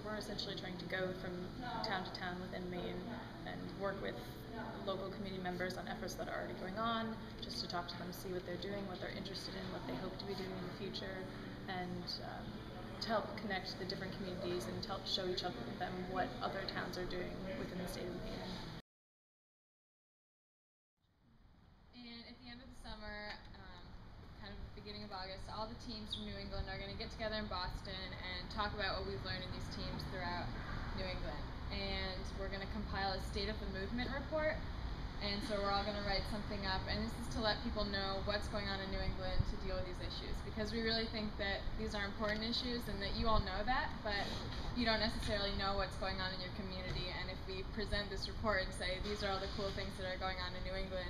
we're essentially trying to go from town to town within Maine and work with local community members on efforts that are already going on, just to talk to them, see what they're doing, what they're interested in, what they hope to be doing in the future, and to help connect the different communities and to help show each other them what other towns are doing within the state of Maine. And at the end of the summer, kind of the beginning of August, all the teams from New England are going to get together in Boston and talk about what we've learned in these teams throughout New England. And we're going to compile a State of the Movement report. And so we're all going to write something up, and this is to let people know what's going on in New England to deal with these issues, because we really think that these are important issues and that you all know that, but you don't necessarily know what's going on in your community. And if we present this report and say these are all the cool things that are going on in New England,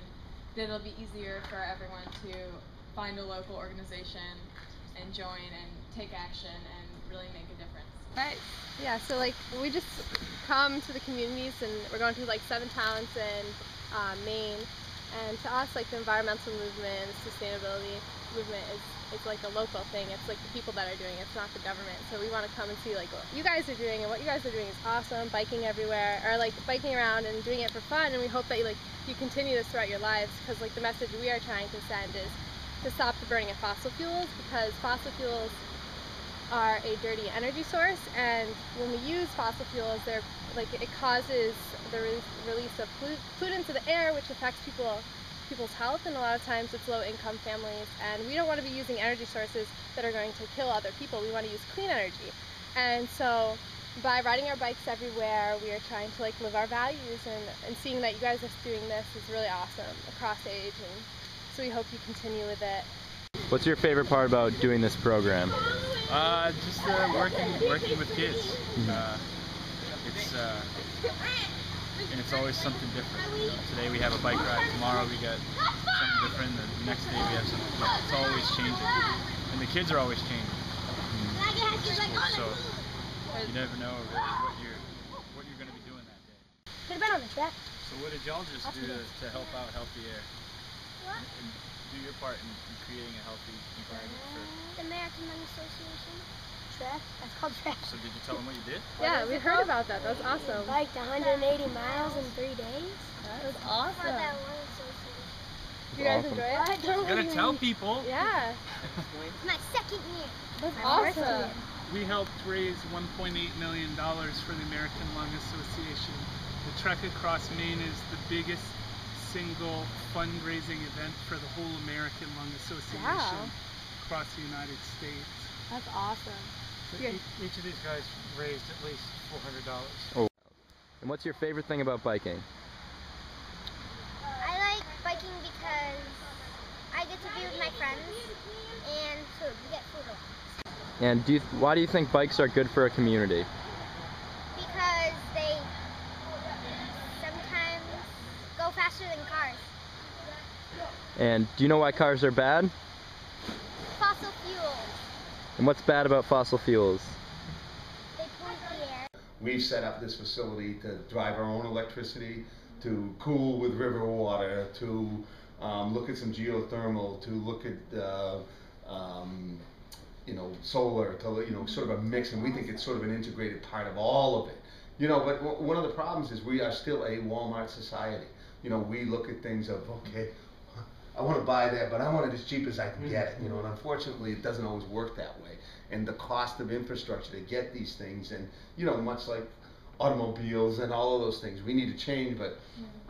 then it'll be easier for everyone to find a local organization and join and take action and really make a difference. Right. Yeah, so like we just come to the communities, and we're going to like 7 towns in Maine, and to us, like, the environmental movement, sustainability movement is like a local thing. It's like the people that are doing it, it's not the government. So we want to come and see like what you guys are doing, and what you guys are doing is awesome. Biking everywhere, or like biking around and doing it for fun, and we hope that you continue this throughout your lives, because like the message we are trying to send is to stop the burning of fossil fuels, because fossil fuels are a dirty energy source, and when we use fossil fuels, it causes the release of pollutants to the air, which affects people's health, and a lot of times it's low-income families, and we don't want to be using energy sources that are going to kill other people. We want to use clean energy. And so by riding our bikes everywhere, we are trying to like live our values, and seeing that you guys are doing this is really awesome across age, and so we hope you continue with it. What's your favorite part about doing this program? Just working with kids. It's always something different. You know, today we have a bike ride. Tomorrow we got something different. The next day we have something different. It's always changing, and the kids are always changing. So you never know really what you're going to be doing that day. So what did y'all just do to help out Healthy Air? And do your part in creating a healthy environment for the American Lung Association. Track? That's called track. So did you tell them what you did? Yeah, we heard about that. That's awesome. Biked 180 miles in 3 days. That was awesome. For that lung association. You guys enjoy it? You gotta tell people. Yeah. It's my 2nd year. That's awesome. We helped raise $1.8 million for the American Lung Association. The Trek Across Maine is the biggest single fundraising event for the whole American Lung Association across the United States. That's awesome. So each of these guys raised at least $400. Oh. And what's your favorite thing about biking? I like biking because I get to be with my friends, and food. We get food a lot. And why do you think bikes are good for a community? Because they sometimes go faster than cars. And do you know why cars are bad? Fossil fuels. And what's bad about fossil fuels? They pollute the air. We've set up this facility to drive our own electricity, to cool with river water, to look at some geothermal, to look at solar, to sort of a mix, and we think it's sort of an integrated part of all of it. But one of the problems is we are still a Walmart society. We look at things of, okay, I want to buy that, but I want it as cheap as I can get it. And unfortunately, it doesn't always work that way. And the cost of infrastructure to get these things, and much like automobiles and all of those things, we need to change. But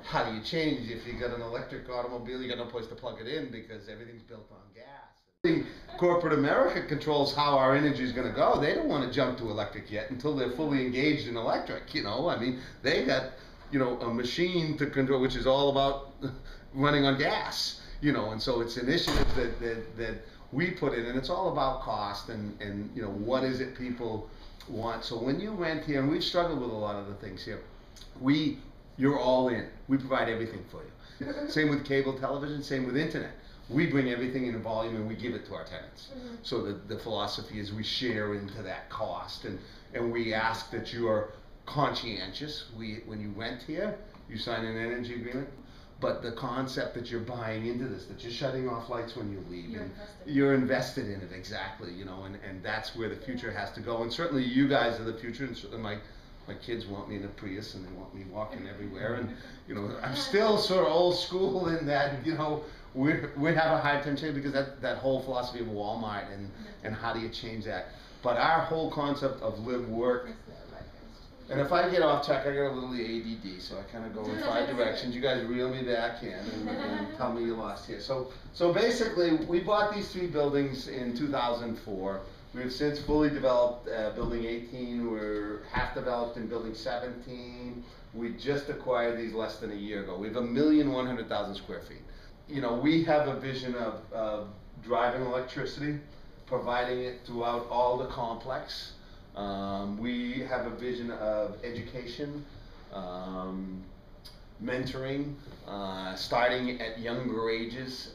how do you change if you got an electric automobile? You got no place to plug it in because everything's built on gas. Corporate America controls how our energy is going to go. They don't want to jump to electric yet until they're fully engaged in electric. They got a machine to control, which is all about running on gas. And so it's initiatives that we put in, and it's all about cost and what is it people want. So when you rent here, and we've struggled with a lot of the things here, you're all in. We provide everything for you. Same with cable television, same with internet. We bring everything in a volume and we give it to our tenants. So the philosophy is we share into that cost, and we ask that you are conscientious. When you rent here, you sign an energy agreement. but the concept that you're buying into this, that you're shutting off lights when you leave, you're invested in it, exactly, you know, and that's where the future has to go. And certainly you guys are the future, and certainly my kids want me in a Prius and they want me walking everywhere, and you know, I'm still sort of old school in that, you know, we have a hard time changing, because that whole philosophy of Walmart and how do you change that. But our whole concept of live work, and if I get off track, I got a little ADD, so I kind of go in 5 directions. You guys reel me back in and tell me you lost here. So basically, we bought these 3 buildings in 2004. We have since fully developed building 18. We're half developed in building 17. We just acquired these less than a year ago. We have 1,100,000 square feet. You know, we have a vision of driving electricity, providing it throughout all the complex. We have a vision of education, mentoring, starting at younger ages.